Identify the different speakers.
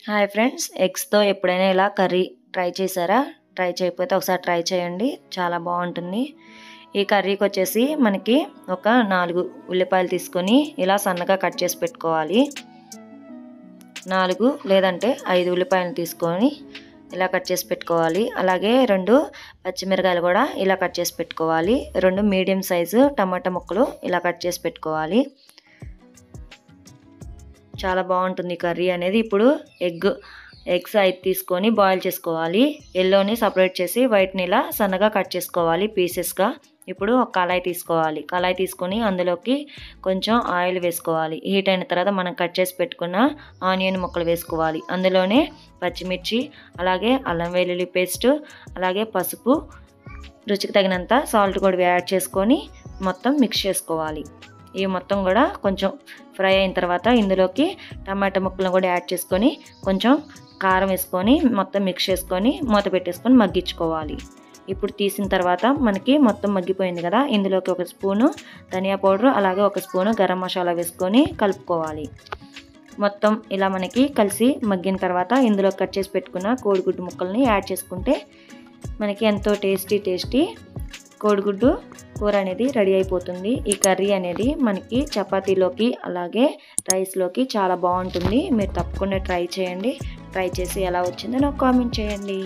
Speaker 1: Hi friends, ఎగ్స్తో ఎప్పుడైనా ఇలా curry try చేశారా? ట్రై చేయకపోతే ఒకసారి ట్రై చేయండి, చాలా బాగుంటుంది. ఈ కర్రీకి వచ్చేసి మనకి ఒక 4 ఉల్లిపాయలు తీసుకొని ఇలా సన్నగా కట్ చేసి పెట్టుకోవాలి. 4 లేదంటే 5 ఉల్లిపాయలు తీసుకొని ఇలా కట్ చేసి పెట్టుకోవాలి. అలాగే 2 పచ్చిమిరకాయలు కూడా ఇలా కట్ చేసి పెట్టుకోవాలి. 2 మీడియం సైజు టమాటా ముక్కలు ఇలా కట్ చేసి పెట్టుకోవాలి. చాలా బాగుంటుంది కర్రీ అనేది. ఇప్పుడు ఎగ్స్ 5 తీసుకొని బాయిల్ చేసుకోవాలి. ఎల్లోని సపరేట్ చేసి వైట్ని ఇలా సన్నగా కట్ చేసుకోవాలి పీసెస్గా. ఇప్పుడు ఒక కళాయి తీసుకోవాలి. కళాయి తీసుకొని అందులోకి కొంచెం ఆయిల్ వేసుకోవాలి. హీట్ అయిన తర్వాత మనం కట్ చేసి పెట్టుకున్న ఆనియన్ ముక్కలు వేసుకోవాలి. అందులోనే పచ్చిమిర్చి, అలాగే అల్లం వెల్లుల్లి పేస్ట్, అలాగే పసుపు, రుచికి తగినంత సాల్ట్ కూడా యాడ్ చేసుకొని మొత్తం మిక్స్ చేసుకోవాలి. ఇవి మొత్తం కూడా కొంచెం ఫ్రై అయిన తర్వాత ఇందులోకి టమాటా ముక్కలను కూడా యాడ్ చేసుకొని కొంచెం కారం వేసుకొని మొత్తం మిక్స్ చేసుకొని మూత పెట్టేసుకొని మగ్గించుకోవాలి. ఇప్పుడు తీసిన తర్వాత మనకి మొత్తం మగ్గిపోయింది కదా, ఇందులోకి 1 స్పూను ధనియా పౌడర్, అలాగే 1 స్పూను గరం మసాలా వేసుకొని కలుపుకోవాలి. మొత్తం ఇలా మనకి కలిసి మగ్గిన తర్వాత ఇందులో కట్ చేసి పెట్టుకున్న కోడిగుడ్డు ముక్కల్ని యాడ్ చేసుకుంటే మనకి ఎంతో టేస్టీ కోడిగుడ్డు కూర అనేది రెడీ అయిపోతుంది. ఈ కర్రీ అనేది మనకి చపాతీలోకి అలాగే రైస్లోకి చాలా బాగుంటుంది. మీరు తప్పకుండా ట్రై చేయండి. ట్రై చేసి ఎలా వచ్చిందో నాకు కామెంట్ చేయండి.